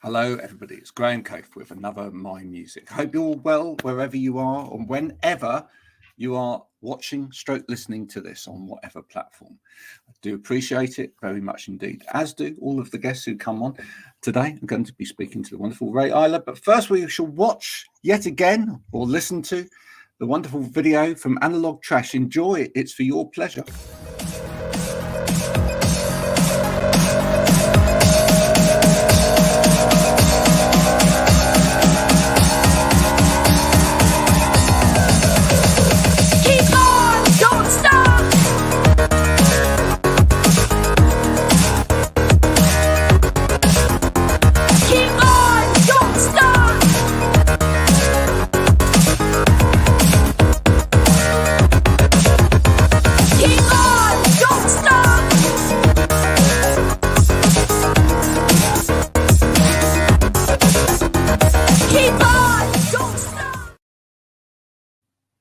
Hello, everybody. It's Graham Cofe with another My Music. Hope you're all well wherever you are and whenever you are watching stroke listening to this on whatever platform. I do appreciate it very much indeed, as do all of the guests who come on today. I'm going to be speaking to the wonderful Rae Isla, but first we shall watch yet again or listen to the wonderful video from Analog Trash. Enjoy it. It's for your pleasure.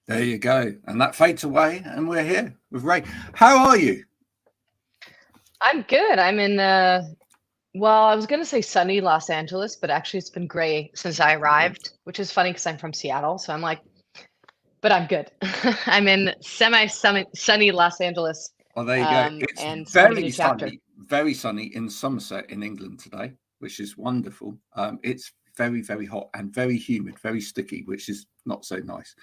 There you go. And that fades away and we're here with Rae. How are you? I'm good. I'm in, well, I was going to say sunny Los Angeles, but actually it's been gray since I arrived, which is funny because I'm from Seattle. So I'm like, but I'm good. I'm in semi-sunny Los Angeles. Well, there you go. It's and very sunny in Somerset in England today, which is wonderful. It's very, very hot and very humid, very sticky, which is not so nice.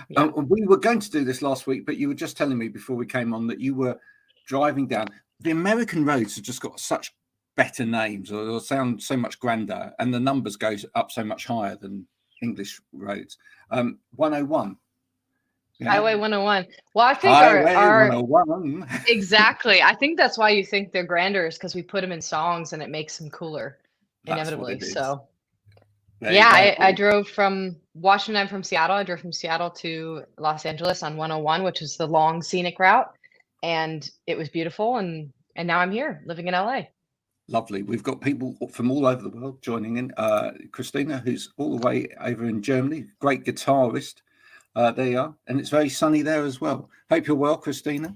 Yeah. We were going to do this last week, but you were just telling me before we came on that you were driving down. The American roads have just got such better names or sound so much grander, and the numbers go up so much higher than English roads. 101. Yeah. Highway 101. Well, I think Highway our 101. Exactly. I think that's why you think they're grander, is because we put them in songs and it makes them cooler, inevitably. So yeah, I drove from Washington. I'm from Seattle. I drove from Seattle to Los Angeles on 101, which is the long scenic route. And it was beautiful. And now I'm here living in LA. Lovely. We've got people from all over the world joining in. Christina, who's all the way over in Germany, great guitarist. There you are. And it's very sunny there as well. Hope you're well, Christina.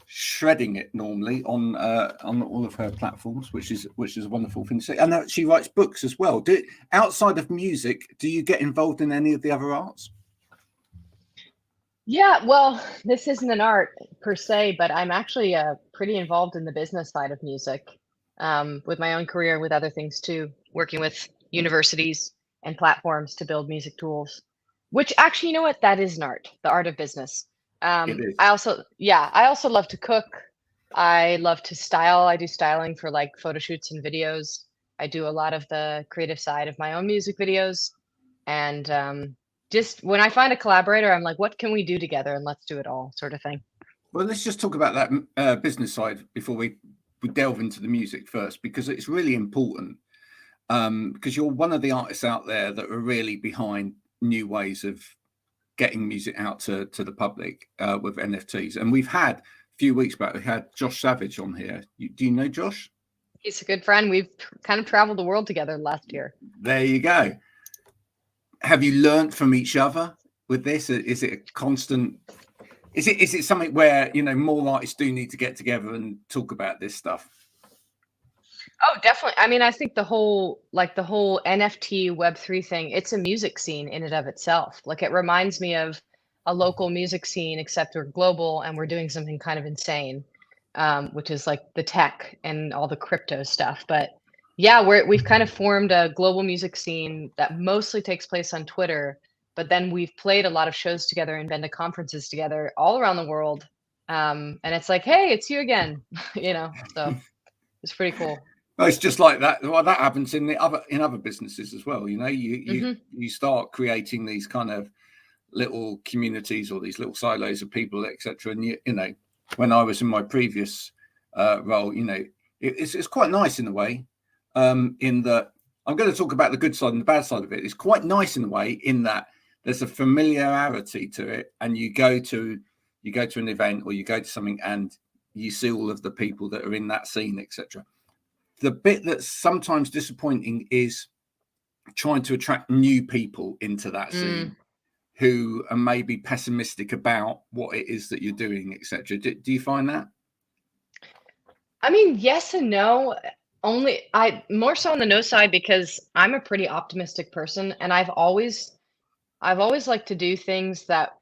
Shredding it normally on all of her platforms, which is a wonderful thing to say. And she writes books as well. Outside of music, do you get involved in any of the other arts? Yeah, well, this isn't an art per se, but I'm actually pretty involved in the business side of music, with my own career, with other things too, working with universities and platforms to build music tools, which actually, you know what, that is an art, the art of business. I also love to cook. I love to style. I do styling for like photo shoots and videos. I do a lot of the creative side of my own music videos. And just when I find a collaborator, I'm like, what can we do together? And let's do it all, sort of thing. Well, let's just talk about that business side before we delve into the music first, because it's really important. Because you're one of the artists out there that are really behind new ways of getting music out to the public with NFTs. And we've had a few weeks back, we had Josh Savage on here. Do you know Josh? He's a good friend. We've kind of traveled the world together last year. There you go. Have you learned from each other with this? Is it a constant? Is it something where, you know, more artists do need to get together and talk about this stuff? Oh, definitely. I mean, I think the whole NFT Web3 thing, it's a music scene in and of itself. Like, it reminds me of a local music scene, except we're global and we're doing something kind of insane, which is like the tech and all the crypto stuff. But yeah, we've kind of formed a global music scene that mostly takes place on Twitter, but then we've played a lot of shows together and been to conferences together all around the world. And it's like, hey, it's you again, you know, so it's pretty cool. Well, it's just like that. Well, that happens in other businesses as well. You know, you start creating these kind of little communities or these little silos of people, etc. And you know, when I was in my previous role, you know, it's quite nice in a way. In that, I'm going to talk about the good side and the bad side of it. It's quite nice in a way in that there's a familiarity to it, and you go to an event or you go to something and you see all of the people that are in that scene, etc. The bit that's sometimes disappointing is trying to attract new people into that scene who are maybe pessimistic about what it is that you're doing, etc. Do you find that? I mean, yes and no. I more so on the no side because I'm a pretty optimistic person, and I've always liked to do things that,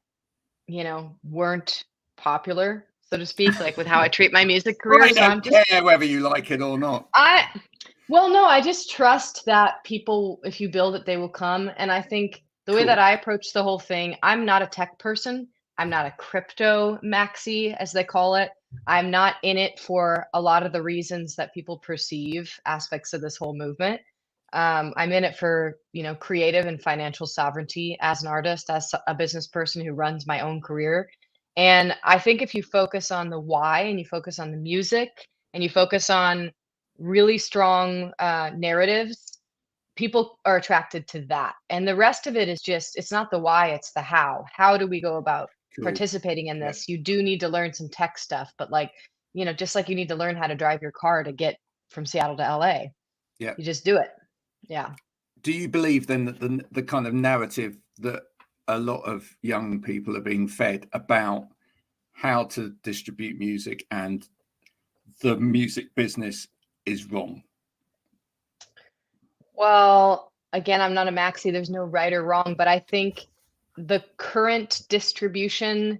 weren't popular, so to speak, like with how I treat my music career. I So don't I'm just care whether you like it or not. I well, no, I just trust that people, if you build it, they will come. And I think the way that Cool. I approach the whole thing, I'm not a tech person. I'm not a crypto maxi, as they call it. I'm not in it for a lot of the reasons that people perceive aspects of this whole movement. I'm in it for, creative and financial sovereignty as an artist, as a business person who runs my own career. And I think if you focus on the why and you focus on the music and you focus on really strong narratives, people are attracted to that. And the rest of it is just, it's not the why, it's the how. How do we go about Cool. participating in Yeah. this? You do need to learn some tech stuff, but like, just like you need to learn how to drive your car to get from Seattle to LA, Yeah. you just do it. Yeah. Do you believe then that the kind of narrative that a lot of young people are being fed about how to distribute music and the music business is wrong? Well, again, I'm not a maxi, there's no right or wrong, but I think the current distribution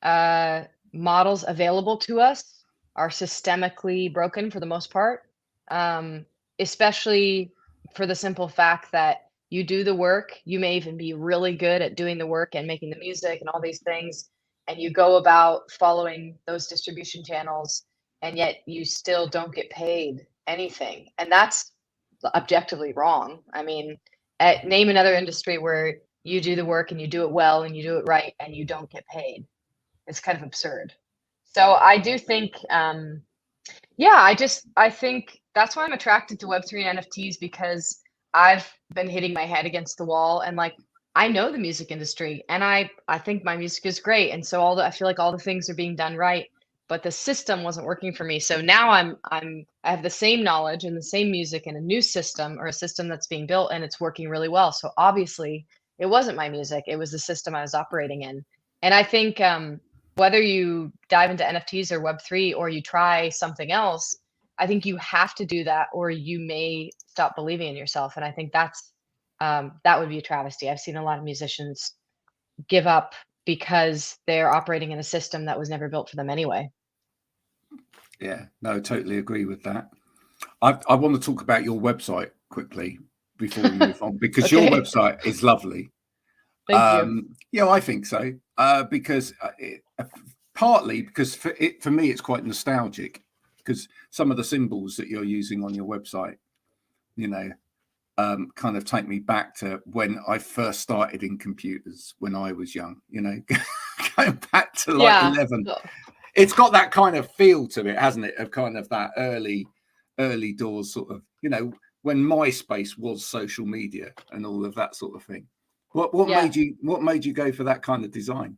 models available to us are systemically broken for the most part, um, especially for the simple fact that you do the work, you may even be really good at doing the work and making the music and all these things, and you go about following those distribution channels, and yet you still don't get paid anything. And that's objectively wrong. I mean, name another industry where you do the work and you do it well and you do it right and you don't get paid. It's kind of absurd. So I do think, yeah, I think that's why I'm attracted to Web3 and NFTs because I've been hitting my head against the wall and like I know the music industry and I think my music is great. And so I feel like all the things are being done right, but the system wasn't working for me. So now I have the same knowledge and the same music in a new system or a system that's being built and it's working really well. So obviously it wasn't my music, it was the system I was operating in. And I think whether you dive into NFTs or Web3 or you try something else, I think you have to do that or you may stop believing in yourself. And I think that would be a travesty. I've seen a lot of musicians give up because they're operating in a system that was never built for them anyway. Yeah, no, totally agree with that. I want to talk about your website quickly before we move on because Okay. your website is lovely. Thank you. Yeah, I think so. Because partly because for me it's quite nostalgic because some of the symbols that you're using on your website, kind of take me back to when I first started in computers when I was young. Going back to like 11. It's got that kind of feel to it, hasn't it? Of kind of that early doors sort of, when MySpace was social media and all of that sort of thing. What made you go for that kind of design?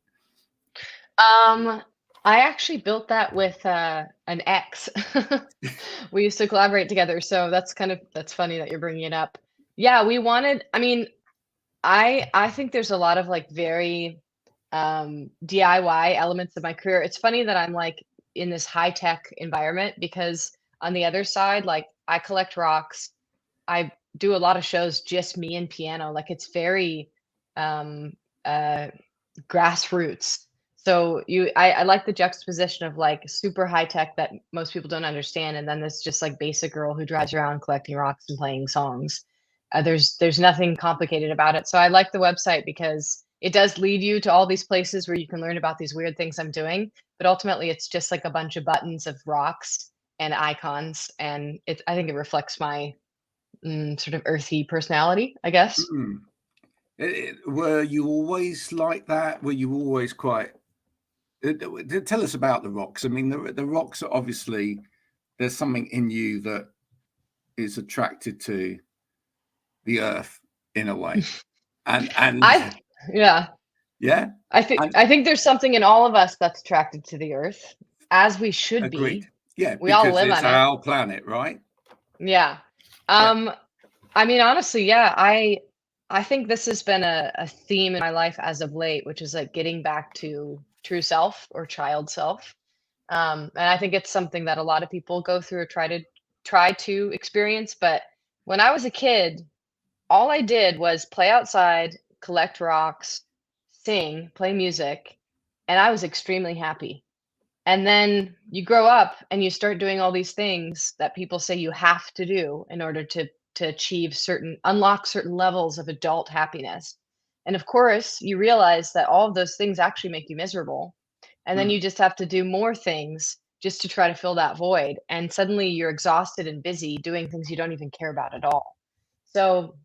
I actually built that with an ex. We used to collaborate together, so that's funny that you're bringing it up. Yeah, I mean, I think there's a lot of like very DIY elements of my career. It's funny that I'm like in this high tech environment because on the other side, like I collect rocks. I do a lot of shows just me and piano. Like it's very um grassroots. So I like the juxtaposition of like super high tech that most people don't understand, and then this just like basic girl who drives around collecting rocks and playing songs. There's nothing complicated about it. So I like the website because it does lead you to all these places where you can learn about these weird things I'm doing. But ultimately, it's just like a bunch of buttons of rocks and icons, and I think it reflects my sort of earthy personality, I guess. Were you always like that? Were you always quite? Tell us about the rocks. I mean, the rocks are obviously there's something in you that is attracted to the earth in a way, and yeah. I think and there's something in all of us that's attracted to the earth, as we should agreed. be. Yeah, We all because live it's on it. our planet, right? Yeah. Yeah. I mean, honestly, yeah, I think this has been a theme in my life as of late, which is like getting back to true self or child self. And I think it's something that a lot of people go through or try to try to experience. But when I was a kid, all I did was play outside, collect rocks, sing, play music, and I was extremely happy. And then you grow up and you start doing all these things that people say you have to do in order to achieve unlock certain levels of adult happiness. And of course, you realize that all of those things actually make you miserable. And then Mm. you just have to do more things just to try to fill that void. And suddenly you're exhausted and busy doing things you don't even care about at all. So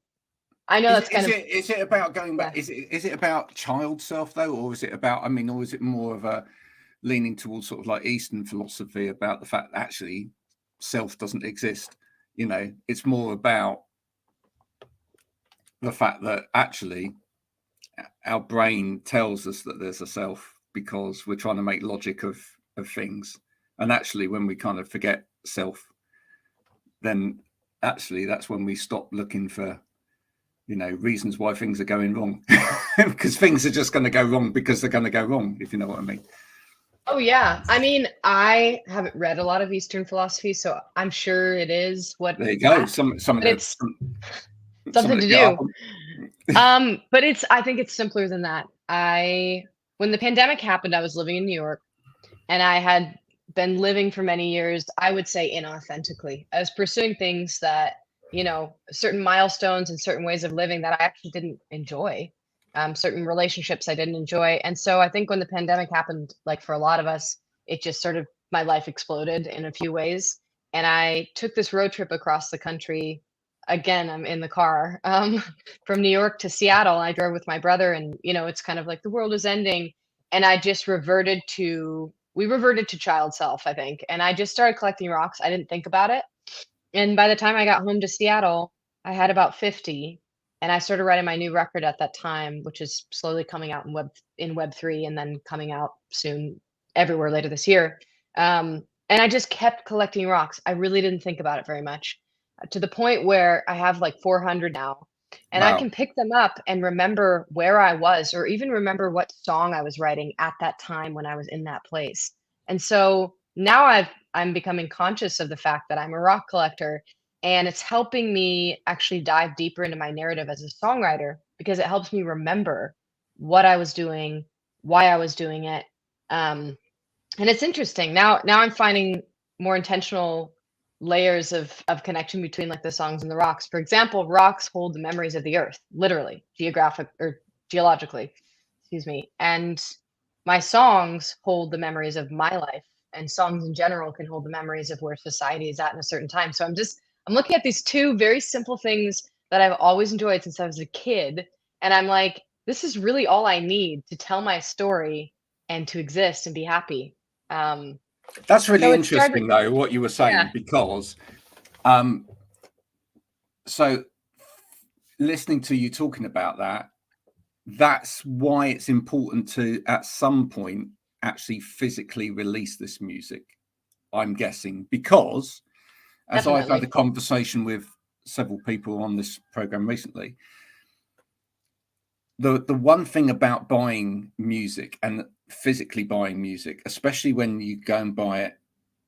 I know that's Is it about going back? yeah. Is it about child self though, or is it about? I mean, or is it more of a leaning towards sort of like Eastern philosophy about the fact that actually self doesn't exist? You know, it's more about the fact that actually our brain tells us that there's a self because we're trying to make logic of things, and actually when we kind of forget self, then actually that's when we stop looking for, you know, reasons why things are going wrong. Because things are just going to go wrong because they're going to go wrong, if you know what I mean. Oh yeah. I mean, I haven't read a lot of Eastern philosophy, so I'm sure it is what There you go. that, Some of but the it's something to get up do. on. But I think it's simpler than that. When the pandemic happened, I was living in New York and I had been living for many years, I would say inauthentically. I was pursuing things that, certain milestones and certain ways of living that I actually didn't enjoy, certain relationships I didn't enjoy. And so I think when the pandemic happened, like for a lot of us, it just sort of, my life exploded in a few ways. And I took this road trip across the country. Again, I'm in the car, from New York to Seattle. I drove with my brother, and it's kind of like the world is ending. And I just we reverted to child self, I think. And I just started collecting rocks. I didn't think about it. And by the time I got home to Seattle, I had about 50. And I started writing my new record at that time, which is slowly coming out in Web3 and then coming out soon everywhere later this year. And I just kept collecting rocks. I really didn't think about it very much, to the point where I have like 400 now. And I Wow. can pick them up and remember where I was, or even remember what song I was writing at that time when I was in that place. And so now I'm becoming conscious of the fact that I'm a rock collector, and it's helping me actually dive deeper into my narrative as a songwriter, because it helps me remember what I was doing, why I was doing it. And it's interesting. Now I'm finding more intentional layers of connection between like the songs and the rocks. For example, rocks hold the memories of the earth, literally, geographic or geologically, excuse me. And my songs hold the memories of my life, and songs in general can hold the memories of where society is at in a certain time. So I'm looking at these two very simple things that I've always enjoyed since I was a kid. And I'm like, this is really all I need to tell my story and to exist and be happy. Um, That's really so it started, interesting, though, what you were yeah. saying, because so listening to you talking about that, that's why it's important to, at some point, actually physically release this music, I'm guessing, because as I've had a Definitely. conversation with several people on this program recently, the one thing about buying music and physically buying music, especially when you go and buy it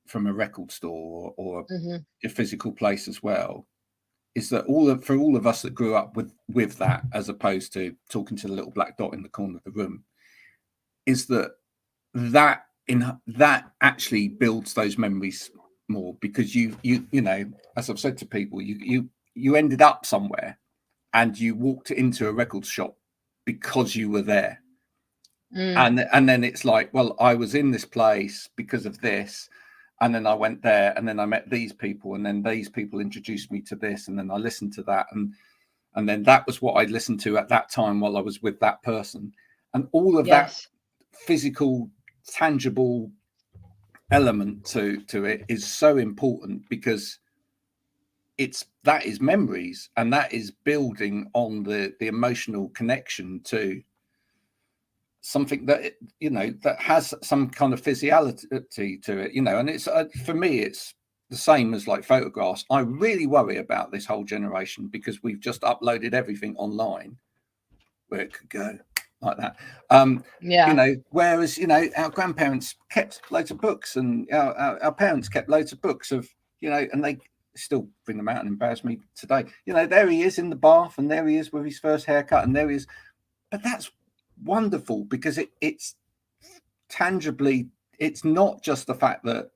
from a record store or Hmm. a physical place as well, is that for all of us that grew up with that, as opposed to talking to the little black dot in the corner of the room, is that actually builds those memories more, because you know, as I've said to people, you ended up somewhere and you walked into a record shop because you were there. Mm. And then it's like, well, I was in this place because of this, and then I went there, and then I met these people, and then these people introduced me to this, and then I listened to that, and then that was what I listened to at that time while I was with that person. And all of that Yes. physical, tangible element to it is so important, because that is memories, and that is building on the emotional connection to something that, you know, that has some kind of physicality to it, you know. And it's for me, it's the same as like photographs. I really worry about this whole generation, because we've just uploaded everything online where it could go like that. You Yeah. know, whereas, you know, our grandparents kept loads of books, and our parents kept loads of books of, you know, and still bring them out and embarrass me today. You know, there he is in the bath, and there he is with his first haircut, and there he is. But that's wonderful because it's tangibly, it's not just the fact that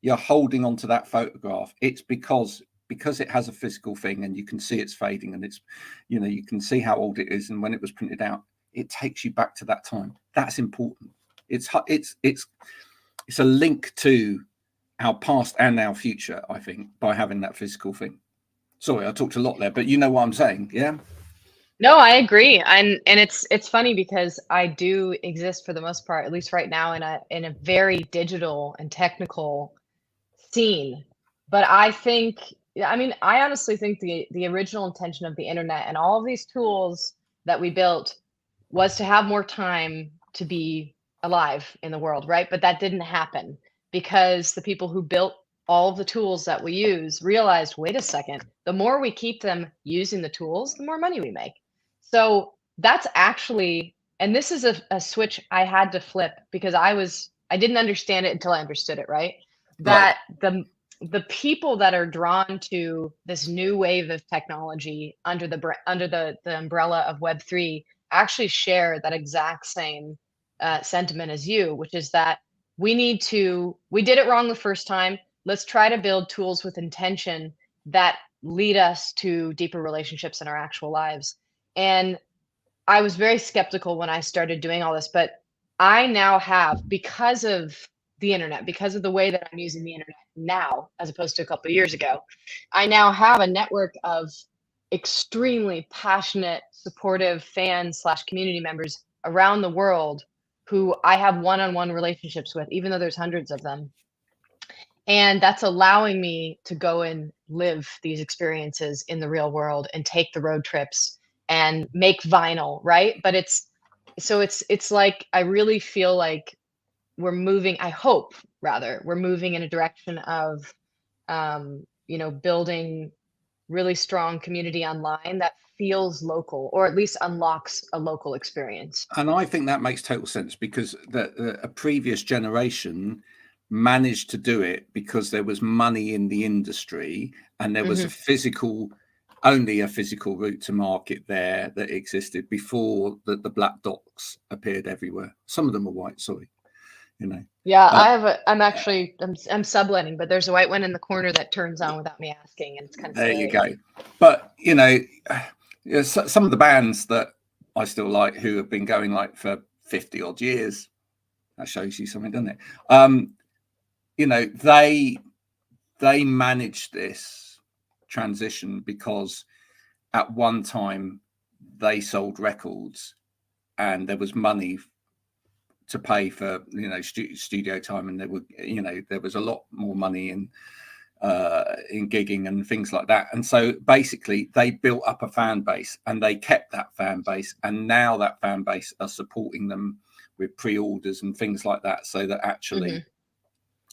you're holding on to that photograph. It's because it has a physical thing, and you can see it's fading, and it's, you know, you can see how old it is, and when it was printed out, it takes you back to that time. That's important. It's a link to our past and our future, I think, by having that physical thing. Sorry, I talked a lot there, but you know what I'm saying, yeah? No, I agree. And it's funny because I do exist for the most part, at least right now, in a very digital and technical scene. But I think, I mean, I honestly think the original intention of the internet and all of these tools that we built was to have more time to be alive in the world, right? But that didn't happen because the people who built all of the tools that we use realized, wait a second, the more we keep them using the tools, the more money we make. So that's actually, and this is a switch I had to flip because I didn't understand it until I understood it, right? That the people that are drawn to this new wave of technology under the umbrella of Web3 actually share that exact same sentiment as you, which is that we did it wrong the first time. Let's try to build tools with intention that lead us to deeper relationships in our actual lives. And I was very skeptical when I started doing all this, but I now have, because of the internet, because of the way that I'm using the internet now, as opposed to a couple of years ago, I now have a network of extremely passionate, supportive fans / community members around the world who I have one-on-one relationships with, even though there's hundreds of them. And that's allowing me to go and live these experiences in the real world and take the road trips and make vinyl, right? But it's like I really feel like we're moving, I hope rather, we're moving in a direction of building really strong community online that feels local, or at least unlocks a local experience. And I think that makes total sense because a previous generation managed to do it because there was money in the industry and there was only a physical route to market there that existed before the black dots appeared everywhere. Some of them were white, sorry, you know. Yeah, I'm subletting, but there's a white one in the corner that turns on without me asking, and it's kind of there scary. you go. But you know, some of the bands that I still like who have been going like for 50 odd years, that shows you something, doesn't it? You know, they managed this transition because at one time they sold records and there was money to pay for, you know, studio time, and there was a lot more money in gigging and things like that. And so basically they built up a fan base and they kept that fan base, and now that fan base are supporting them with pre-orders and things like that, so that actually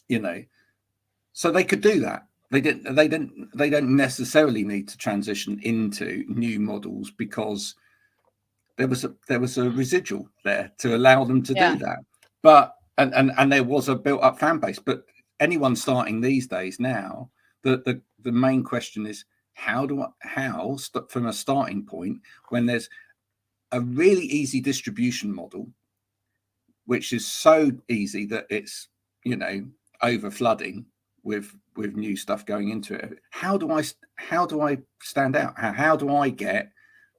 you know, so they could do that. They don't necessarily need to transition into new models because there was a residual there to allow them to do that. But and there was a built up fan base. But anyone starting these days now, the main question is how from a starting point when there's a really easy distribution model, which is so easy that it's, you know, over flooding with new stuff going into it. How do I stand out? How do I get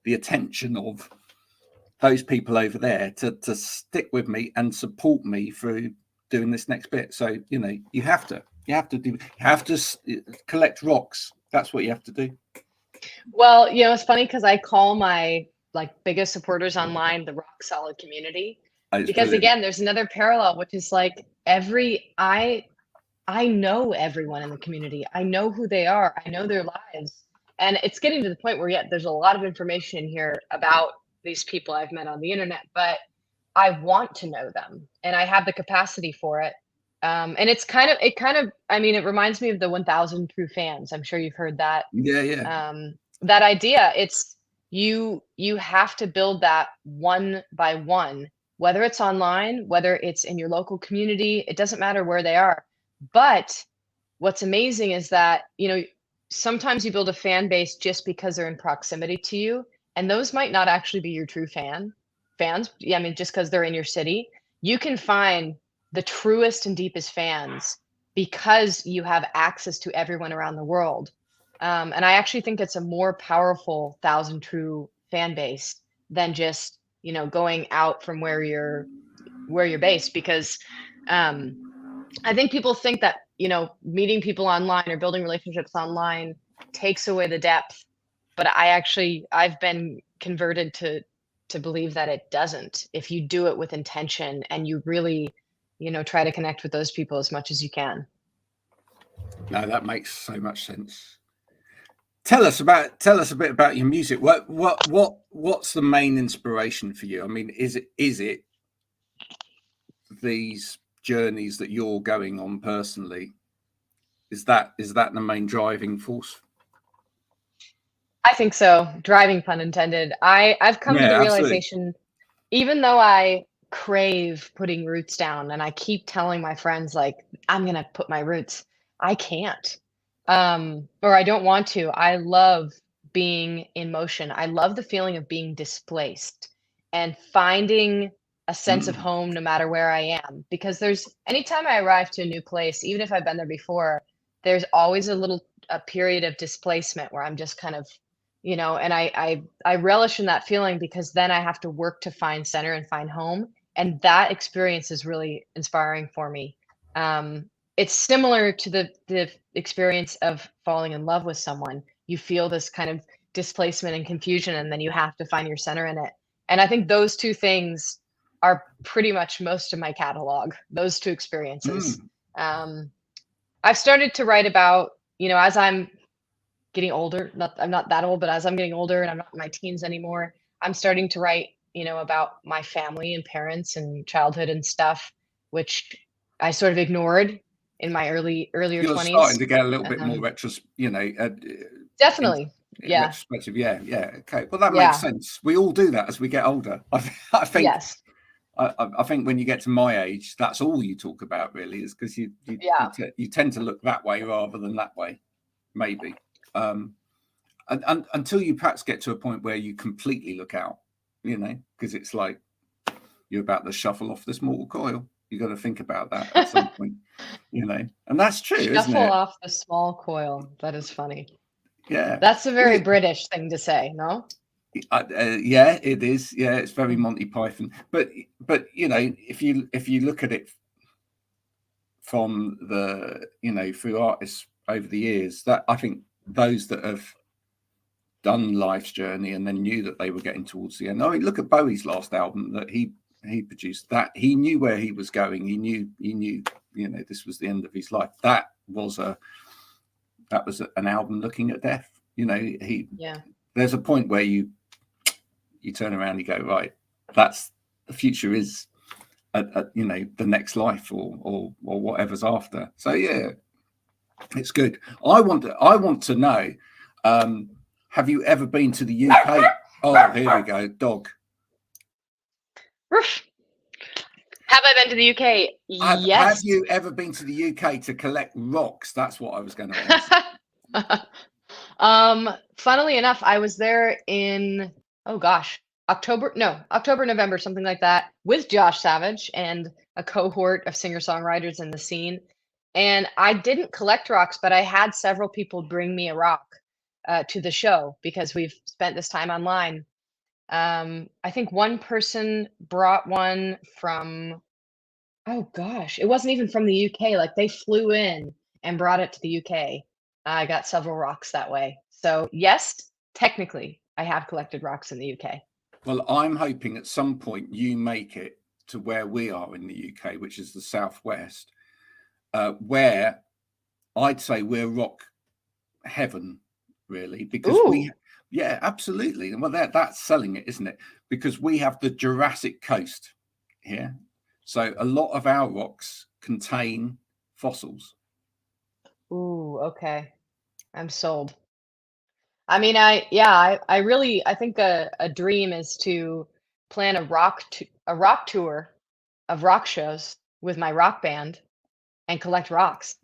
the attention of those people over there to stick with me and support me through doing this next bit? So, you know, you have to collect rocks. That's what you have to do. Well, you know, it's funny because I call my biggest supporters online the rock solid community, because again, there's another parallel, which is like I know everyone in the community. I know who they are. I know their lives. And it's getting to the point where, there's a lot of information here about these people I've met on the internet, but I want to know them and I have the capacity for it. And it reminds me of the 1,000 true fans. I'm sure you've heard that. Yeah. That idea, it's you have to build that one by one, whether it's online, whether it's in your local community, it doesn't matter where they are. But what's amazing is that, you know, sometimes you build a fan base just because they're in proximity to you, and those might not actually be your true fans. Yeah, I mean, just because they're in your city, you can find the truest and deepest fans because you have access to everyone around the world. And I actually think it's a more powerful thousand true fan base than just, going out from where you're based, because I think people think that, meeting people online or building relationships online takes away the depth, but I've been converted to believe that it doesn't, if you do it with intention and you really, try to connect with those people as much as you can. No, that makes so much sense. Tell us a bit about your music. What's the main inspiration for you? I mean, is it these journeys that you're going on personally? Is that the main driving force? I think so. Driving, pun intended. I've come to the realization, even though I crave putting roots down and I keep telling my friends, like, I'm going to put my roots, I can't. Or I don't want to. I love being in motion. I love the feeling of being displaced and finding a sense of home no matter where I am. Because anytime I arrive to a new place, even if I've been there before, there's always a period of displacement where I'm just kind of, and I relish in that feeling, because then I have to work to find center and find home. And that experience is really inspiring for me. It's similar to the experience of falling in love with someone. You feel this kind of displacement and confusion, and then you have to find your center in it. And I think those two things are pretty much most of my catalog, those two experiences. I've started to write about, as I'm getting older, I'm not that old, but as I'm getting older and I'm not in my teens anymore, I'm starting to write, about my family and parents and childhood and stuff, which I sort of ignored in my earlier 20s. You're starting to get a little bit more definitely. Yeah. Retrospective. Yeah. Okay. Well, that makes sense. We all do that as we get older. I think. Yes. I think when you get to my age, that's all you talk about, really, is because you tend to look that way rather than that way, maybe. And until you perhaps get to a point where you completely look out, because it's like you're about to shuffle off this mortal coil. You got to think about that at some point, and that's true, isn't it? Shuffle off the small coil. That is funny. Yeah, that's a very British thing to say, no? Yeah, it is. Yeah, it's very Monty Python. But if you look at it from through artists over the years, that I think those that have done life's journey and then knew that they were getting towards the end. I mean, look at Bowie's last album that he produced. That he knew where he was going. He knew this was the end of his life. That was an album looking at death. There's a point where you turn around and you go, right, that's the future is the next life or whatever's after. So yeah, it's good. I want to know, have you ever been to the UK? Oh, here we go, dog. Have I been to the UK? Yes. Have you ever been to the UK to collect rocks? That's what I was going to ask. Funnily enough, I was there in, October, November, something like that, with Josh Savage and a cohort of singer-songwriters in the scene. And I didn't collect rocks, but I had several people bring me a rock to the show, because we've spent this time online. I think one person brought one from, it wasn't even from the UK. Like, they flew in and brought it to the UK. I got several rocks that way. So yes, technically, I have collected rocks in the UK. Well, I'm hoping at some point you make it to where we are in the UK, which is the Southwest, where I'd say we're rock heaven, really, because yeah, absolutely. Well, that's selling it, isn't it? Because we have the Jurassic Coast here. So a lot of our rocks contain fossils. Ooh, okay. I'm sold. I mean, I think a dream is to plan a rock tour of rock shows with my rock band and collect rocks.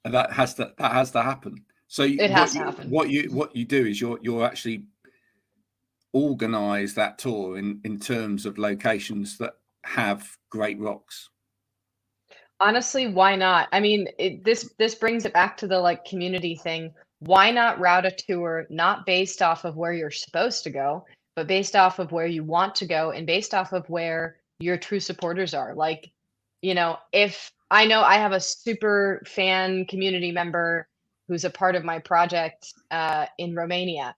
And that has to happen. So It has to happen. what you do is you're actually organize that tour in terms of locations that have great rocks. Honestly, why not? I mean, this brings it back to the like community thing. Why not route a tour not based off of where you're supposed to go, but based off of where you want to go and based off of where your true supporters are? Like, if I know I have a super fan community member who's a part of my project in Romania,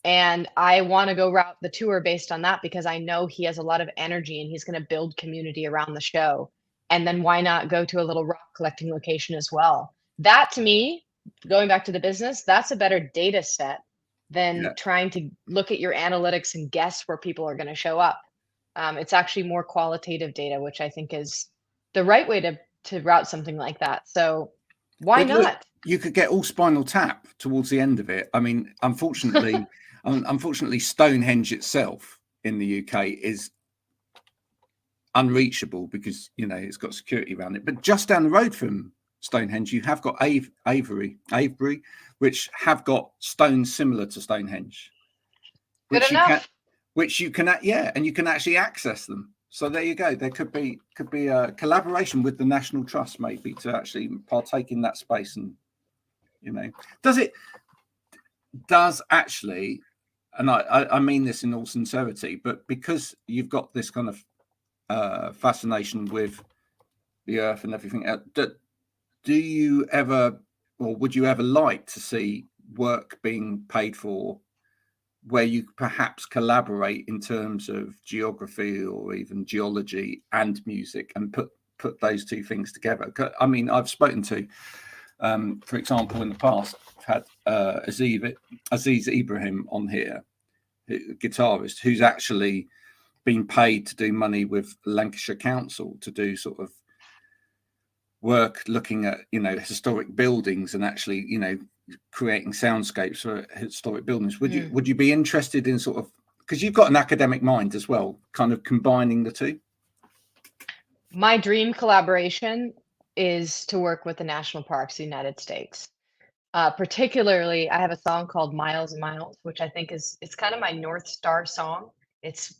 and I want to go route the tour based on that because I know he has a lot of energy and he's going to build community around the show. And then why not go to a little rock collecting location as well? That to me, going back to the business, that's a better data set than trying to look at your analytics and guess where people are going to show up. It's actually more qualitative data, which I think is the right way to route something like that. So why not? Look, you could get all Spinal Tap towards the end of it. I mean, unfortunately, Stonehenge itself in the UK is unreachable because it's got security around it. But just down the road from Stonehenge, you have got Avebury, which have got stones similar to Stonehenge, Good enough. Which you can and you can actually access them. So there you go. There could be a collaboration with the National Trust maybe to actually partake in that space. And does actually, and I mean this in all sincerity, but because you've got this kind of fascination with the earth and everything else, do you ever, or would you ever like to see work being paid for where you perhaps collaborate in terms of geography or even geology and music and put those two things together? I mean, I've spoken to, for example, in the past, I've had Aziz Ibrahim on here, guitarist, who's actually been paid to do money with Lancashire Council to do sort of work looking at historic buildings and actually creating soundscapes for historic buildings. Would you be interested in sort of, because you've got an academic mind as well, kind of combining the two? My dream collaboration is to work with the national parks of the United States. Particularly, I have a song called Miles and Miles, which I think it's kind of my North Star song. It's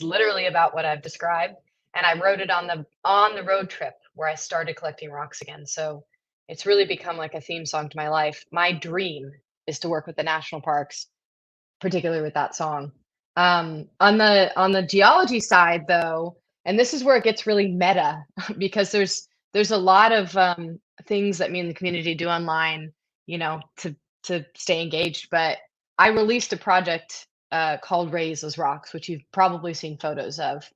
literally about what I've described, and I wrote it on the road trip where I started collecting rocks again. So it's really become like a theme song to my life. My dream is to work with the national parks, particularly with that song. On the geology side, though, and this is where it gets really meta because there's a lot of things that me and the community do online, to stay engaged. But I released a project called Rae Isla's Rocks, which you've probably seen photos of.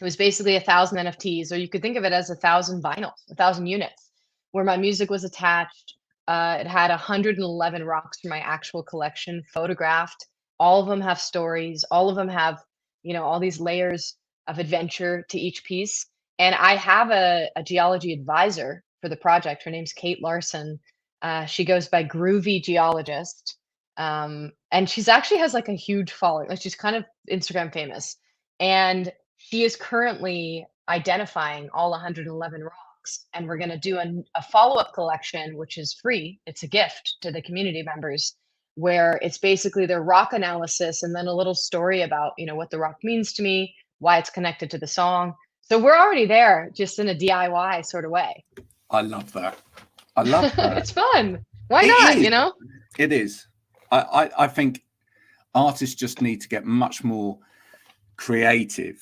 It was basically 1,000 NFTs, or you could think of it as 1,000 vinyls, 1,000 units, where my music was attached. It had 111 rocks from my actual collection photographed. All of them have stories. All of them have, all these layers of adventure to each piece. And I have a geology advisor for the project. Her name's Kate Larson. She goes by Groovy Geologist. And she's actually has like a huge following. Like she's kind of Instagram famous. And she is currently identifying all 111 rocks. And we're going to do a follow-up collection, which is free. It's a gift to the community members, where it's basically their rock analysis and then a little story about, what the rock means to me, why it's connected to the song. So we're already there, just in a DIY sort of way. I love that. I love that. It's fun. Why not, It is. I think artists just need to get much more creative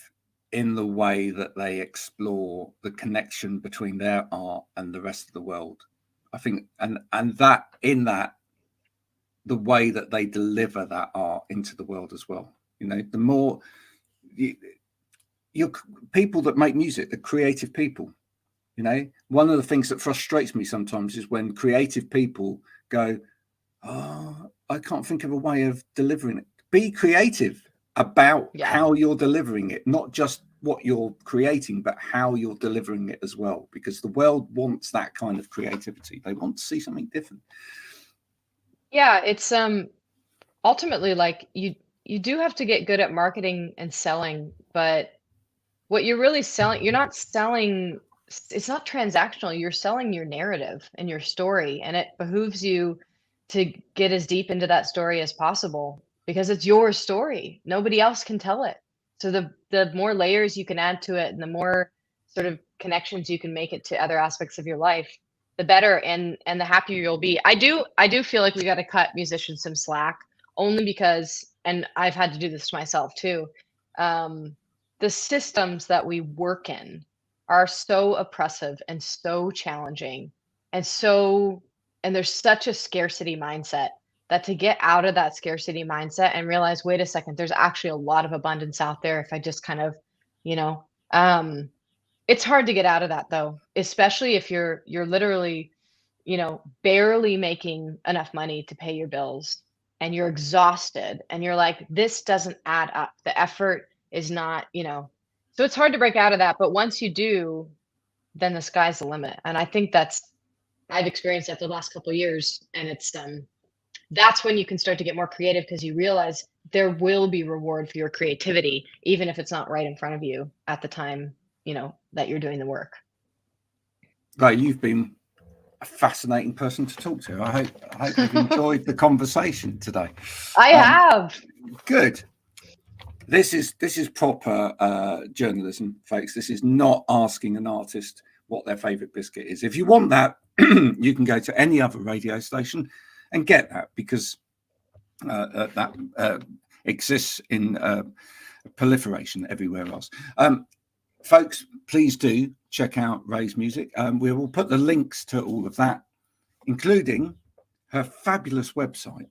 in the way that they explore the connection between their art and the rest of the world. I think, and that in that, the way that they deliver that art into the world as well. The more you're people that make music, the creative people, one of the things that frustrates me sometimes is when creative people go, oh, I can't think of a way of delivering it. Be creative about how you're delivering it, not just what you're creating, but how you're delivering it as well, because the world wants that kind of creativity. They want to see something different. Yeah, it's ultimately like you do have to get good at marketing and selling, but what you're really selling, you're not selling, it's not transactional. You're selling your narrative and your story, and it behooves you to get as deep into that story as possible, because it's your story. Nobody else can tell it. So the more layers you can add to it and the more sort of connections you can make it to other aspects of your life, the better and the happier you'll be. I do feel like we got to cut musicians some slack, only because, and I've had to do this myself too. The systems that we work in are so oppressive and so challenging and there's such a scarcity mindset that to get out of that scarcity mindset and realize, wait a second, there's actually a lot of abundance out there if I just kind of, you know, it's hard to get out of that though, especially if you're literally, barely making enough money to pay your bills and you're exhausted and you're like, this doesn't add up. The effort is not, so it's hard to break out of that. But once you do, then the sky's the limit. And I think I've experienced that the last couple of years, and it's that's when you can start to get more creative, because you realize there will be reward for your creativity, even if it's not right in front of you at the time, that you're doing the work. Right, you've been a fascinating person to talk to. I hope you've enjoyed the conversation today. I have. Good. This is proper journalism, folks. This is not asking an artist what their favorite biscuit is. If you want that, you can go to any other radio station and get that, because that exists in proliferation everywhere else. Folks, please do check out Rae's music. We will put the links to all of that, including her fabulous website,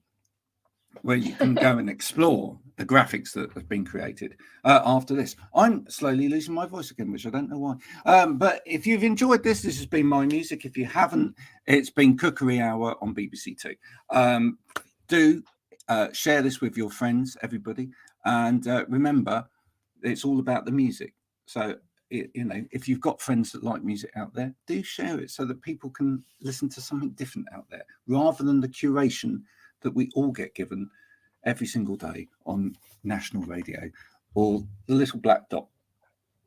where you can go and explore the graphics that have been created after this. I'm slowly losing my voice again, which I don't know why. But if you've enjoyed this has been my music. If you haven't, it's been Cookery Hour on BBC Two. Do share this with your friends, everybody. And remember, it's all about the music. So, if you've got friends that like music out there, do share it so that people can listen to something different out there, rather than the curation that we all get given every single day on national radio, or the little black dot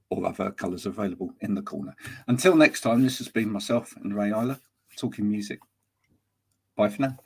or other colours available in the corner. Until next time, this has been myself and Rae Isla talking music. Bye for now.